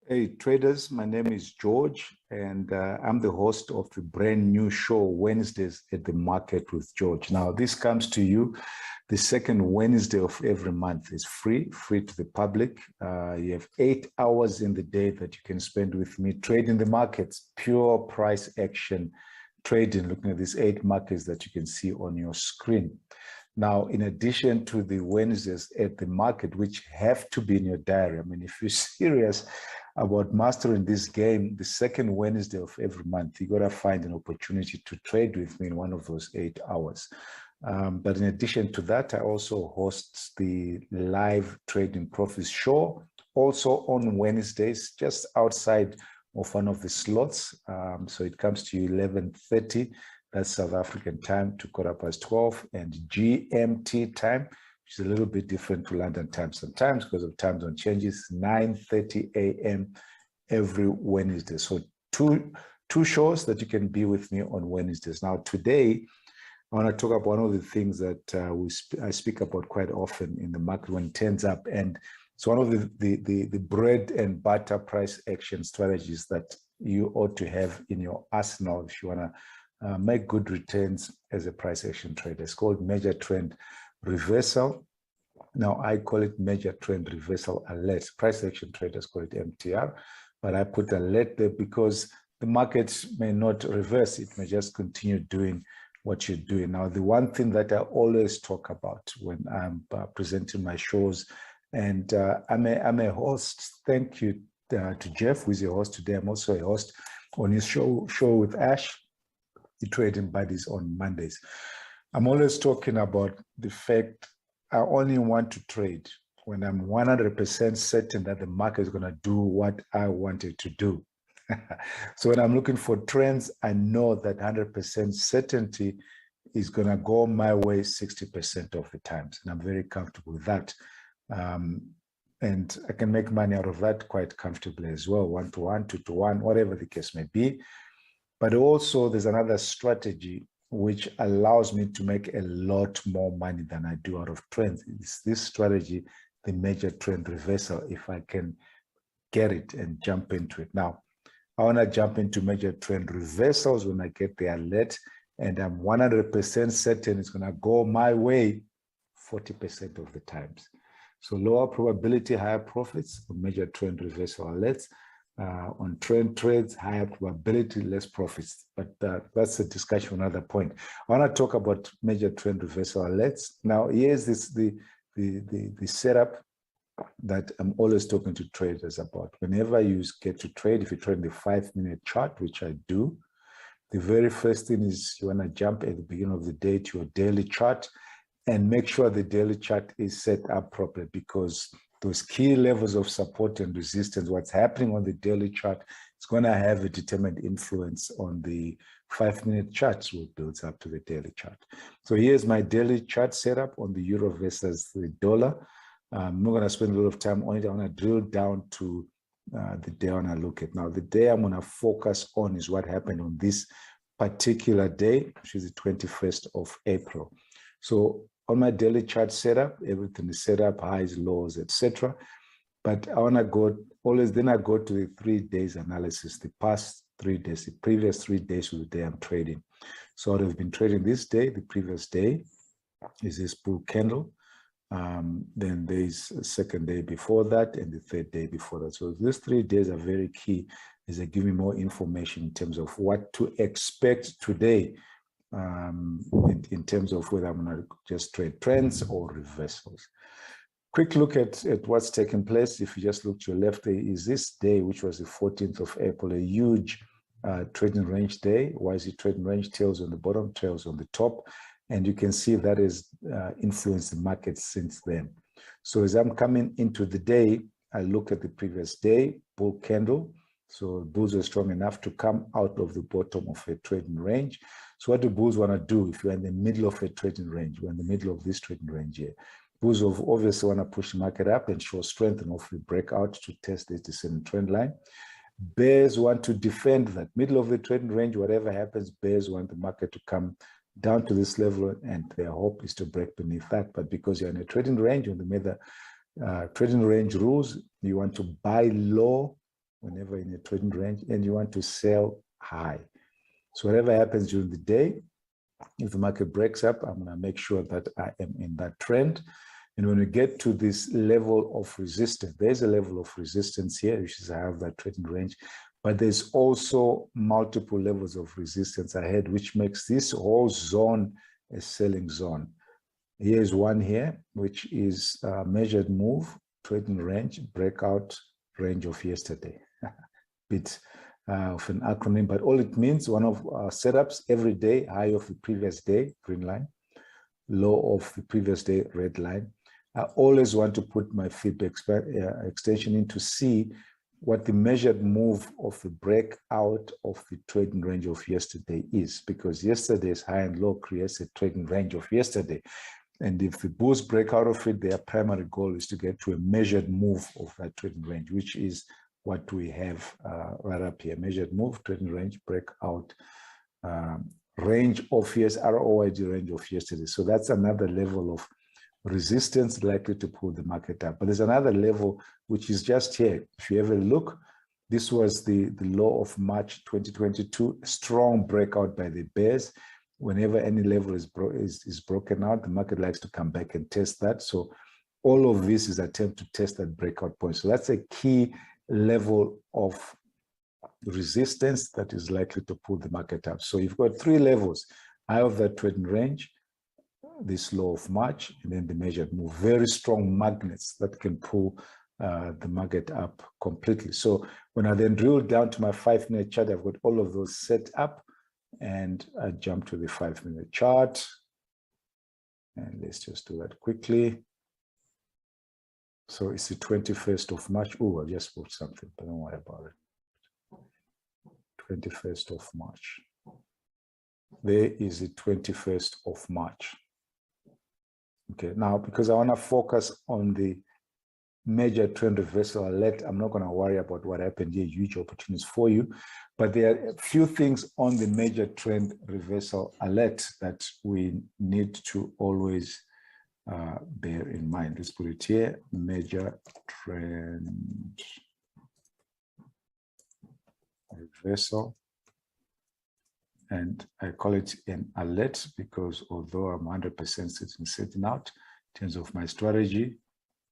Hey traders, my name is George and I'm the host of the brand new show Wednesdays at the Market with George. Now this comes to you the second Wednesday of every month. It's free to the public. You have 8 hours in the day that you can spend with me trading the markets, pure price action trading, looking at these 8 markets that you can see on your screen. Now, in addition to the Wednesdays at the market, which have to be in your diary, I mean, if you're serious about mastering this game, the second Wednesday of every month, you got to find an opportunity to trade with me in one of those 8 hours. But in addition to that, I also host the live trading profits show, also on Wednesdays, just outside of one of the slots. So it comes to you 11:30. That's South African time to 12:15, and GMT time, which is a little bit different to London time sometimes because of time zone changes, 9:30 a.m. every Wednesday. So two shows that you can be with me on Wednesdays. Now today, I want to talk about one of the things that I speak about quite often in the market when it turns up, and it's one of the bread and butter price action strategies that you ought to have in your arsenal if you want to make good returns as a price action trader. It's called major trend reversal. Now I call it major trend reversal alert. Price action traders call it MTR, but I put alert there because the market may not reverse. It may just continue doing what you're doing. Now, the one thing that I always talk about when I'm presenting my shows, and I'm a host. Thank you to Jeff, who is a host today. I'm also a host on his show with Ash, the Trading Buddies, on Mondays. I'm always talking about the fact I only want to trade when I'm 100% certain that the market is going to do what I want it to do. So when I'm looking for trends, I know that 100% certainty is going to go my way 60% of the times. And I'm very comfortable with that. And I can make money out of that quite comfortably as well, 1-to-1, 2-to-1, whatever the case may be. But also there's another strategy which allows me to make a lot more money than I do out of trends. It's this strategy, the major trend reversal, if I can get it and jump into it. Now, I want to jump into major trend reversals when I get the alert, and I'm 100% certain it's going to go my way 40% of the times. So lower probability, higher profits on major trend reversal alerts. On trend trades, higher probability, less profits. But that's a discussion for another point. I want to talk about major trend reversal alerts. Now, here's the setup that I'm always talking to traders about. Whenever you get to trade, if you trade the 5-minute chart, which I do, the very first thing is you want to jump at the beginning of the day to your daily chart and make sure the daily chart is set up properly, because those key levels of support and resistance, what's happening on the daily chart, is going to have a determined influence on the 5-minute charts, which builds up to the daily chart. So here's my daily chart setup on the euro versus the dollar. I'm not going to spend a lot of time on it. I want to drill down to the day I want to look at. Now, the day I'm going to focus on is what happened on this particular day, which is the 21st of April. So on my daily chart setup, everything is set up, highs, lows, etc. But I want to go always, then I go to the 3 days analysis, the past 3 days, the previous 3 days of the day I'm trading. So I've been trading this day, the previous day is this bull candle. Then there's a second day before that and the third day before that. So these 3 days are very key, as they give me more information in terms of what to expect today, in terms of whether I'm going to just trade trends or reversals. Quick look at what's taken place. If you just look to your left, there is this day, which was the 14th of April, a huge trading range day. Why is it trading range? Tails on the bottom, tails on the top. And you can see that has influenced the market since then. So as I'm coming into the day, I look at the previous day, bull candle. So bulls are strong enough to come out of the bottom of a trading range. So what do bulls want to do if you're in the middle of a trading range? We're in the middle of this trading range here. Bulls obviously want to push the market up and show strength and hopefully break out to test this descending trend line. Bears want to defend that middle of the trading range. Whatever happens, bears want the market to come down to this level, and their hope is to break beneath that. But because you're in a trading range, when the trading range rules, you want to buy low whenever in a trading range, and you want to sell high. So whatever happens during the day, if the market breaks up, I'm going to make sure that I am in that trend. And when we get to this level of resistance, there's a level of resistance here, which is I have that trading range, but there's also multiple levels of resistance ahead, which makes this whole zone a selling zone. Here's one here, which is measured move, trading range, breakout range of yesterday. Bit of an acronym, but all it means, one of our setups every day, high of the previous day, green line, low of the previous day, red line. I always want to put my feedback extension in to see what the measured move of the breakout of the trading range of yesterday is, because yesterday's high and low creates a trading range of yesterday. And if the bulls break out of it, their primary goal is to get to a measured move of that trading range, which is what we have right up here. Measured move, trading range, breakout, range of years, ROID range of yesterday. So that's another level of resistance likely to pull the market up. But there's another level, which is just here. If you ever look, this was the low of March 2022, strong breakout by the bears. Whenever any level is broken out, the market likes to come back and test that. So all of this is attempt to test that breakout point. So that's a key level of resistance that is likely to pull the market up. So you've got three levels: high of that trading range, this low of March, and then the measured move. Very strong magnets that can pull the market up completely. So when I then drill down to my 5-minute chart, I've got all of those set up, and I jump to the 5-minute chart. And let's just do that quickly. So it's the 21st of March. Oh, I just put something, but don't worry about it. 21st of March. There is the 21st of March. Okay, now because I want to focus on the major trend reversal alert, I'm not going to worry about what happened here. Huge opportunities for you, but there are a few things on the major trend reversal alert that we need to always bear in mind. Let's put it here: major trend reversal. And I call it an alert because although I'm 100% setting out in terms of my strategy,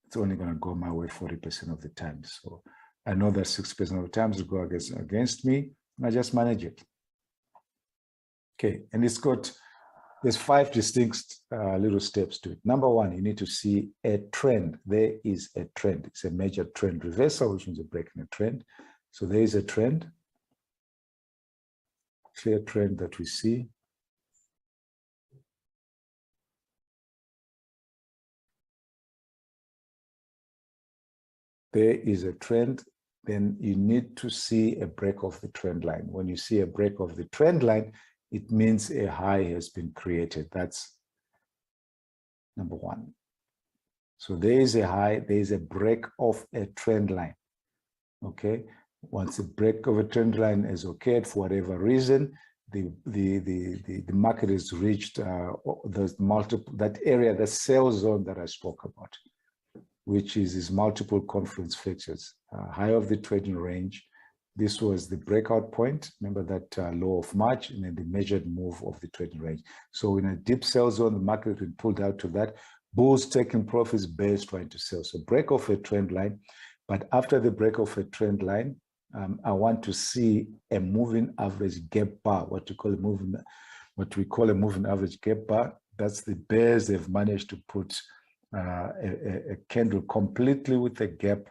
it's only going to go my way 40% of the time. So I know that 6% of the times will go against me, and I just manage it. Okay, and there's 5 distinct little steps to it. Number 1, you need to see a trend. There is a trend. It's a major trend reversal, which means you're breaking a trend. So there is a trend. Clear trend that we see. There is a trend, then you need to see a break of the trend line. When you see a break of the trend line, it means a high has been created. That's number 1. So there is a high, there is a break of a trend line. Okay. Once a break of a trend line is occurred for whatever reason, the market has reached that area, the sell zone that I spoke about, which is multiple confluence features. High of the trading range. This was the breakout point. Remember that low of March, and then the measured move of the trading range. So in a deep sell zone, the market has been pulled out to that. Bulls taking profits, bears trying to sell. So break of a trend line. But after the break of a trend line, I want to see a moving average gap bar, what we call a moving average gap bar. That's the bears. They've managed to put a candle completely with a gap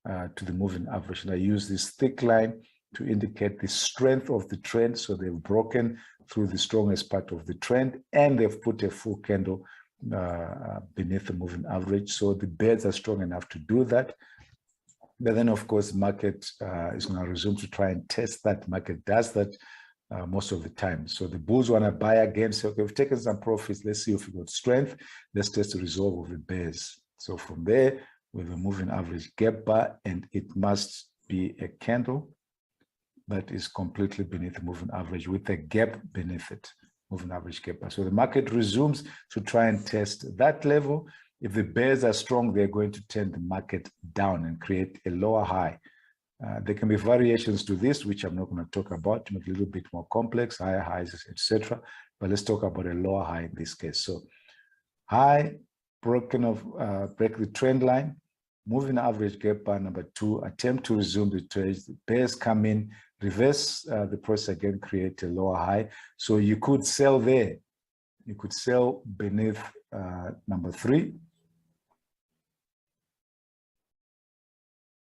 to the moving average. And I use this thick line to indicate the strength of the trend. So they've broken through the strongest part of the trend, and they've put a full candle beneath the moving average. So the bears are strong enough to do that. But then, of course, market is going to resume to try and test that. Market does that most of the time. So the bulls want to buy again. So okay, we've taken some profits. Let's see if we got strength. Let's test the resolve of the bears. So from there, we have a moving average gap bar, and it must be a candle that is completely beneath the moving average with a gap beneath it, moving average gap bar. So the market resumes to try and test that level. If the bears are strong, they're going to turn the market down and create a lower high There can be variations to this, which I'm not going to talk about, to make it a little bit more complex, higher highs, etc. But let's talk about a lower high in this case. So high, broken off, break the trend line, moving average gap bar number 2, attempt to resume the trades. The bears come in, reverse the process again, create a lower high. So you could sell there. You could sell beneath number 3.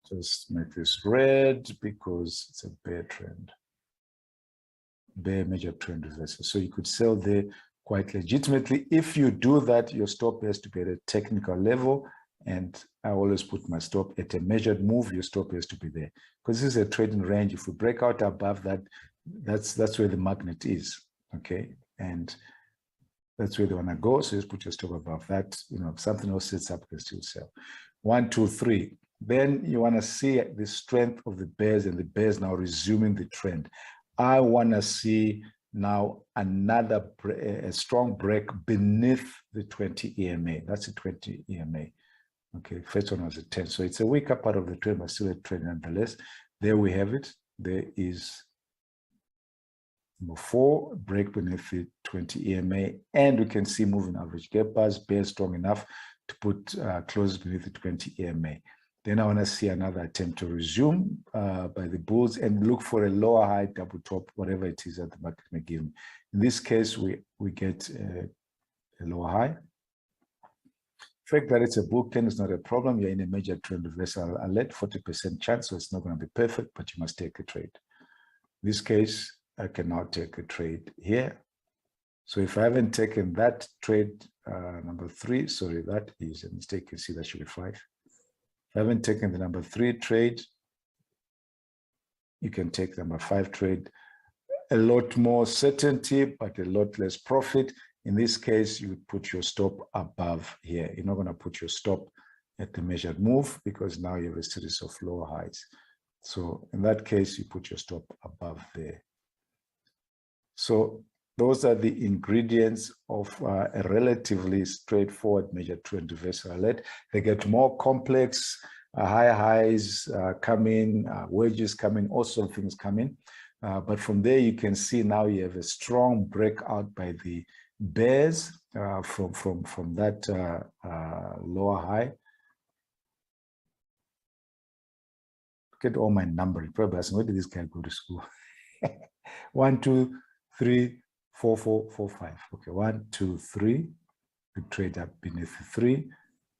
Just make this red because it's a bear trend. Bear major trend reversal. So you could sell there quite legitimately. If you do that, your stop has to be at a technical level. And I always put my stop at a measured move. Your stop has to be there. Because this is a trading range. If we break out above that, that's where the magnet is. Okay. And that's where they want to go. So just put your stop above that. You know, if something else sits up, you can still sell. 1, 2, 3. Then you want to see the strength of the bears and the bears now resuming the trend. I want to see now another a strong break beneath the 20 EMA. That's a 20 EMA. Okay, first one was a 10. So it's a weaker part of the trend, but still a trend nonetheless. There we have it. There is number 4, break beneath the 20 EMA. And we can see moving average gap bars, bears strong enough to put closes beneath the 20 EMA. Then I want to see another attempt to resume by the bulls and look for a lower high double top, whatever it is that the market may give me. In this case, we get a lower high. The fact that it's a bull candle is not a problem. You're in a major trend reversal. I'll let 40% chance, so it's not going to be perfect, but you must take a trade. In this case, I can now take a trade here. So if I haven't taken that trade, number 3, sorry, that is a mistake. You see that should be 5. If I haven't taken the number 3 trade, you can take number 5 trade. A lot more certainty, but a lot less profit. In this case, you would put your stop above here. You're not going to put your stop at the measured move because now you have a series of lower highs. So in that case, you put your stop above there. So those are the ingredients of a relatively straightforward major trend reversal alert. They get more complex, higher highs come in, wedges come in, all sorts of things come in. But from there, you can see now you have a strong breakout by the bears from that lower high. Look at all my numbering. Probably asking, where did this guy go to school? 1, 2, 3, 4, 4, 4, 5. Okay, 1, 2, 3. You trade up beneath the 3,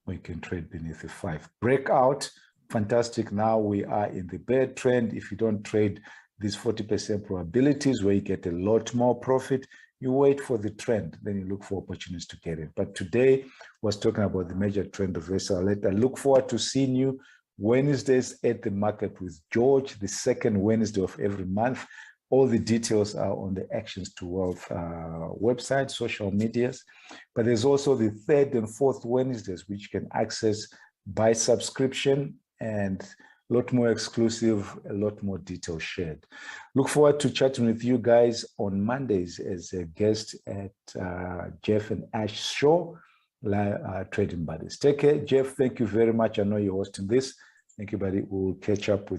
or you can trade beneath the 5. Breakout, fantastic. Now we are in the bear trend. If you don't trade these 40% probabilities where you get a lot more profit, you wait for the trend, then you look for opportunities to get it. But today was talking about the major trend reversal alert. I look forward to seeing you Wednesdays at the market with George, the second Wednesday of every month. All the details are on the Actions to Wealth website, social medias. But there's also the 3rd and 4th Wednesdays, which you can access by subscription, and a lot more exclusive, a lot more detail shared. Look forward to chatting with you guys on Mondays as a guest at Jeff and Ash Show, Trading Buddies. Take care, Jeff. Thank you very much. I know you're hosting this. Thank you, buddy. We'll catch up with